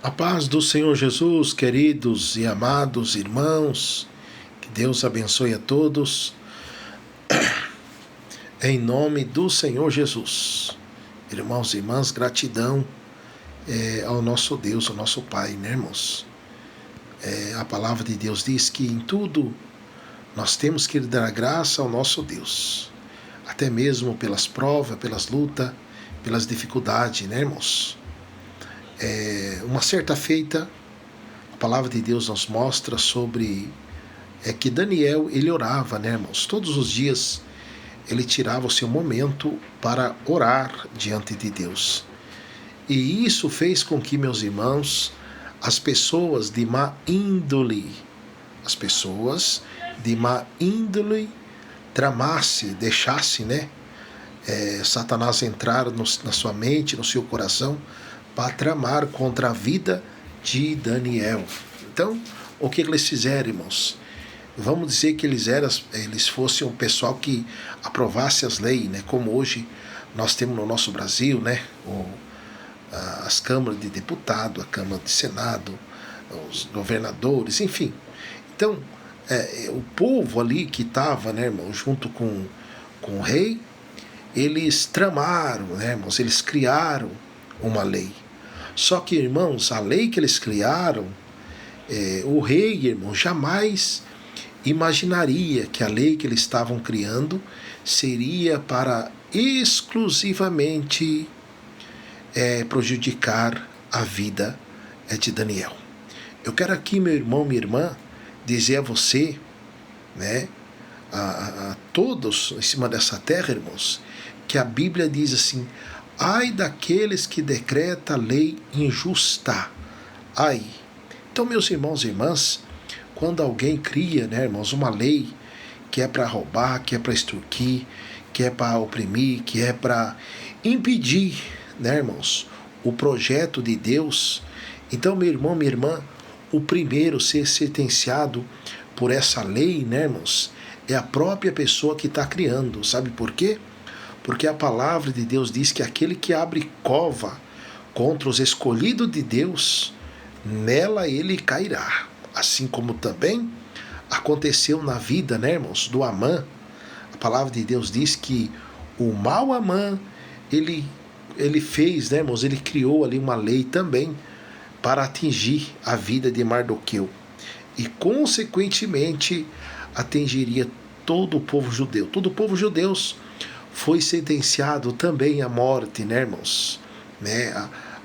A paz do Senhor Jesus, queridos e amados irmãos, que Deus abençoe a todos, em nome do Senhor Jesus. Irmãos e irmãs, gratidão ao nosso Deus, ao nosso Pai, né, irmãos? A palavra de Deus diz que em tudo nós temos que dar graça ao nosso Deus, até mesmo pelas provas, pelas lutas, pelas dificuldades, né, irmãos? Uma certa feita, a palavra de Deus nos mostra sobre que Daniel, ele orava, né, irmãos? Todos os dias ele tirava o seu momento para orar diante de Deus. E isso fez com que, meus irmãos, as pessoas de má índole tramasse, deixasse, né, Satanás entrar na sua mente, no seu coração, para tramar contra a vida de Daniel. Então, o que eles fizeram, irmãos? Vamos dizer que eles fossem um pessoal que aprovasse as leis, né? Como hoje nós temos no nosso Brasil, né? As câmaras de deputado, a Câmara de Senado, os governadores, enfim. Então, o povo ali que estava, né, irmão, junto com o rei, eles tramaram, né, irmãos? Eles criaram uma lei. Só que, irmãos, a lei que eles criaram, o rei, irmão, jamais imaginaria que a lei que eles estavam criando seria para exclusivamente prejudicar a vida de Daniel. Eu quero aqui, meu irmão, minha irmã, dizer a você, né, a todos em cima dessa terra, irmãos, que a Bíblia diz assim: ai daqueles que decreta a lei injusta. Ai. Então, meus irmãos e irmãs, quando alguém cria, né, irmãos, uma lei que é para roubar, que é para extorquir, que é para oprimir, que é para impedir, né, irmãos, o projeto de Deus, então, meu irmão, minha irmã, o primeiro a ser sentenciado por essa lei, né, irmãos, é a própria pessoa que está criando. Sabe por quê? Porque a palavra de Deus diz que aquele que abre cova contra os escolhidos de Deus, nela ele cairá. Assim como também aconteceu na vida, né, irmãos, do Amã. A palavra de Deus diz que o mau Amã, ele fez, né, irmãos, ele criou ali uma lei também para atingir a vida de Mardoqueu. E, consequentemente, atingiria todo o povo judeu. Todo o povo judeu foi sentenciado também à morte, né, irmãos? Né,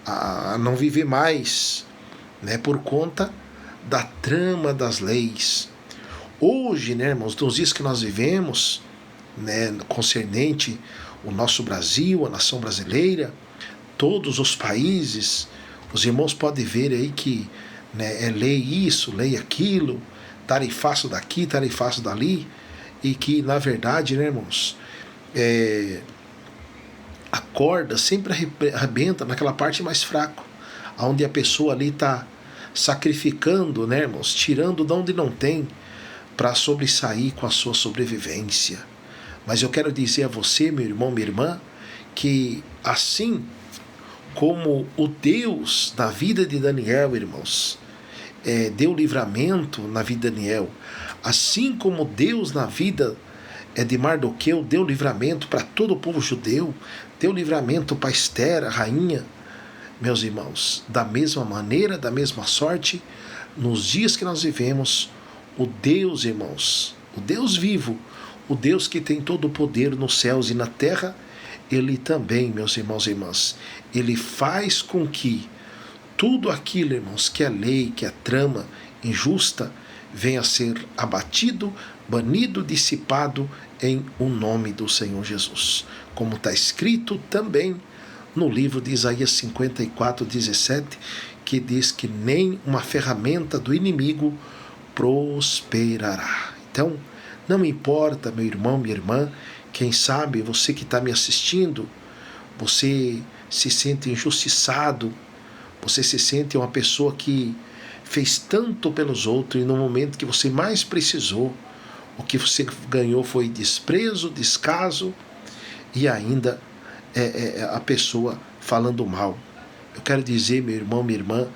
a não viver mais, né, por conta da trama das leis. Hoje, né, irmãos, nos dias que nós vivemos, né, concernente o nosso Brasil, a nação brasileira, todos os países, os irmãos podem ver aí que, né, é lei isso, lei aquilo, tarifaço daqui, tarifaço dali, e que, na verdade, né, irmãos, a corda sempre arrebenta naquela parte mais fraca, onde a pessoa ali está sacrificando, né, irmãos, tirando de onde não tem, para sobressair com a sua sobrevivência. Mas eu quero dizer a você, meu irmão, minha irmã, que assim como o Deus da vida de Daniel, irmãos, deu livramento na vida de Daniel, assim como Deus na vida de Mardoqueu deu livramento para todo o povo judeu, deu livramento para Esther, a rainha, meus irmãos, da mesma maneira, da mesma sorte, nos dias que nós vivemos, o Deus, irmãos, o Deus vivo, o Deus que tem todo o poder nos céus e na terra, ele também, meus irmãos e irmãs, ele faz com que tudo aquilo, irmãos, que é lei, que é trama injusta, venha a ser abatido, banido, dissipado em o nome do Senhor Jesus. Como está escrito também no livro de Isaías 54:17, que diz que nem uma ferramenta do inimigo prosperará. Então, não importa, meu irmão, minha irmã, quem sabe você que está me assistindo, você se sente injustiçado, você se sente uma pessoa que fez tanto pelos outros e no momento que você mais precisou, o que você ganhou foi desprezo, descaso e ainda a pessoa falando mal. Eu quero dizer, meu irmão, minha irmã,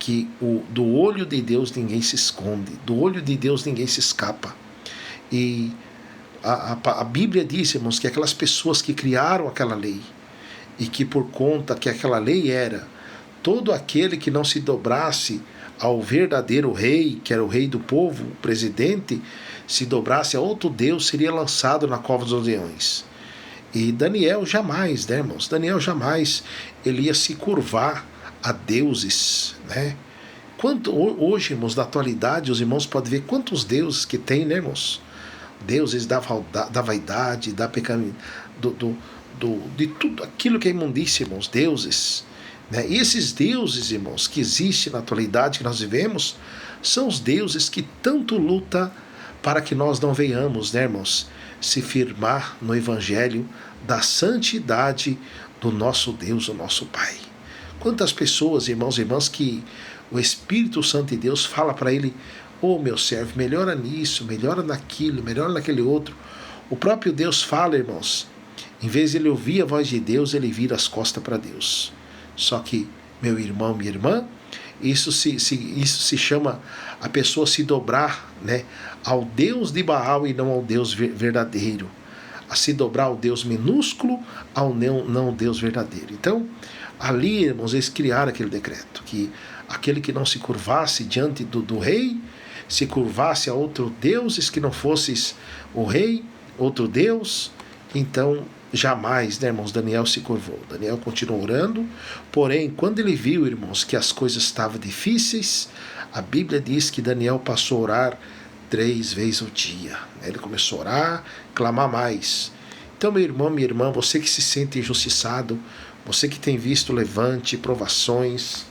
que do olho de Deus ninguém se esconde, do olho de Deus ninguém se escapa. E a Bíblia diz, irmãos, que aquelas pessoas que criaram aquela lei, e que por conta que aquela lei era todo aquele que não se dobrasse ao verdadeiro rei, que era o rei do povo, o presidente, se dobrasse a outro Deus, seria lançado na cova dos leões. E Daniel jamais, né, irmãos? Daniel jamais ele ia se curvar a deuses, né? Hoje, irmãos, na atualidade, os irmãos podem ver quantos deuses que tem, né, irmãos? Deuses da vaidade, da pecado, de tudo aquilo que é imundícia, irmãos, deuses. Né? E esses deuses, irmãos, que existem na atualidade que nós vivemos, são os deuses que tanto lutam para que nós não venhamos, né, irmãos, se firmar no Evangelho da santidade do nosso Deus, o nosso Pai. Quantas pessoas, irmãos e irmãs, que o Espírito Santo de Deus fala para ele: ô meu servo, melhora nisso, melhora naquilo, melhora naquele outro. O próprio Deus fala, irmãos, em vez de ele ouvir a voz de Deus, ele vira as costas para Deus. Só que, meu irmão, minha irmã, isso se chama a pessoa se dobrar, né, ao Deus de Baal e não ao Deus verdadeiro. A se dobrar ao Deus minúsculo, ao não ao Deus verdadeiro. Então, ali, irmãos, eles criaram aquele decreto, que aquele que não se curvasse diante do rei, se curvasse a outro deuses que não fosse o rei, outro Deus, então jamais, né, irmãos, Daniel se curvou. Daniel continuou orando, porém, quando ele viu, irmãos, que as coisas estavam difíceis, a Bíblia diz que Daniel passou a orar 3 vezes ao dia. Ele começou a orar, clamar mais. Então, meu irmão, minha irmã, você que se sente injustiçado, você que tem visto levante, provações,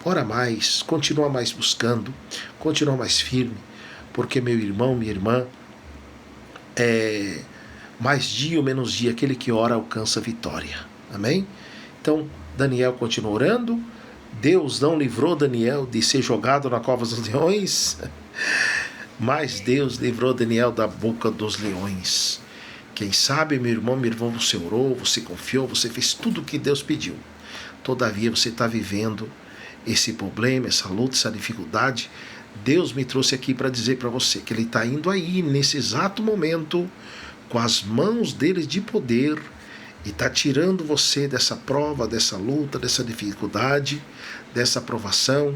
ora mais, continua mais buscando, continua mais firme, porque, meu irmão, minha irmã, mais dia ou menos dia, aquele que ora alcança a vitória. Amém? Então, Daniel continua orando. Deus não livrou Daniel de ser jogado na cova dos leões, mas Deus livrou Daniel da boca dos leões. Quem sabe, meu irmão, minha irmã, você orou, você confiou, você fez tudo o que Deus pediu. Todavia, você está vivendo esse problema, essa luta, essa dificuldade. Deus me trouxe aqui para dizer para você que Ele está indo aí, nesse exato momento, com as mãos dele de poder, e está tirando você dessa prova, dessa luta, dessa dificuldade, dessa provação,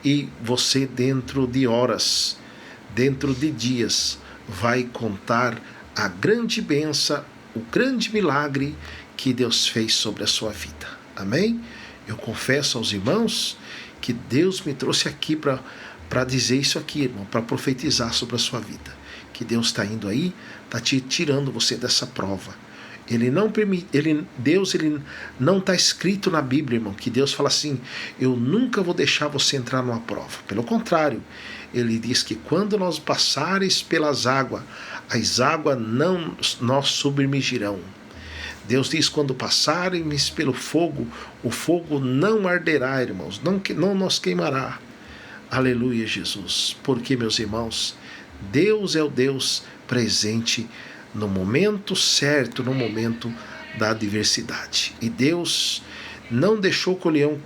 e você dentro de horas, dentro de dias, vai contar a grande bênção, o grande milagre que Deus fez sobre a sua vida. Amém? Eu confesso aos irmãos que Deus me trouxe aqui para dizer isso aqui, irmão, para profetizar sobre a sua vida. Que Deus está indo aí, está tirando você dessa prova. Ele não permite, Deus não está escrito na Bíblia, irmão, que Deus fala assim: eu nunca vou deixar você entrar numa prova. Pelo contrário, Ele diz que quando nós passares pelas águas, as águas não nos submergirão. Deus diz: quando passarmos pelo fogo, o fogo não arderá, irmãos, não nos queimará. Aleluia, Jesus. Porque, meus irmãos, Deus é o Deus presente no momento certo, no momento da adversidade. E Deus não deixou que o leão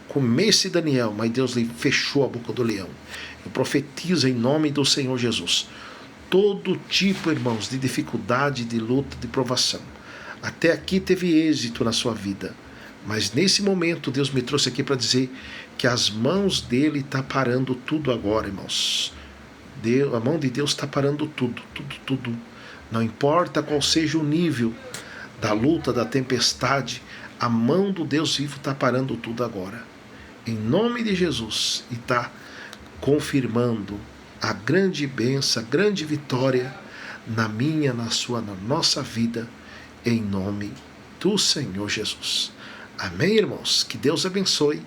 comesse Daniel, mas Deus lhe fechou a boca do leão. Eu profetizo em nome do Senhor Jesus. Todo tipo, irmãos, de dificuldade, de luta, de provação. Até aqui teve êxito na sua vida. Mas nesse momento Deus me trouxe aqui para dizer que as mãos dele estão parando tudo agora, irmãos. A mão de Deus está parando tudo. Não importa qual seja o nível da luta, da tempestade, a mão do Deus vivo está parando tudo agora. Em nome de Jesus. E está confirmando a grande bênção, a grande vitória na minha, na sua, na nossa vida, em nome do Senhor Jesus. Amém, irmãos? Que Deus abençoe.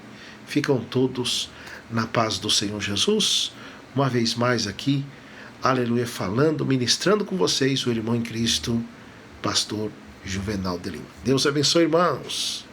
Ficam todos na paz do Senhor Jesus. Uma vez mais aqui, aleluia, falando, ministrando com vocês, o irmão em Cristo, pastor Juvenal de Lima. Deus abençoe, irmãos.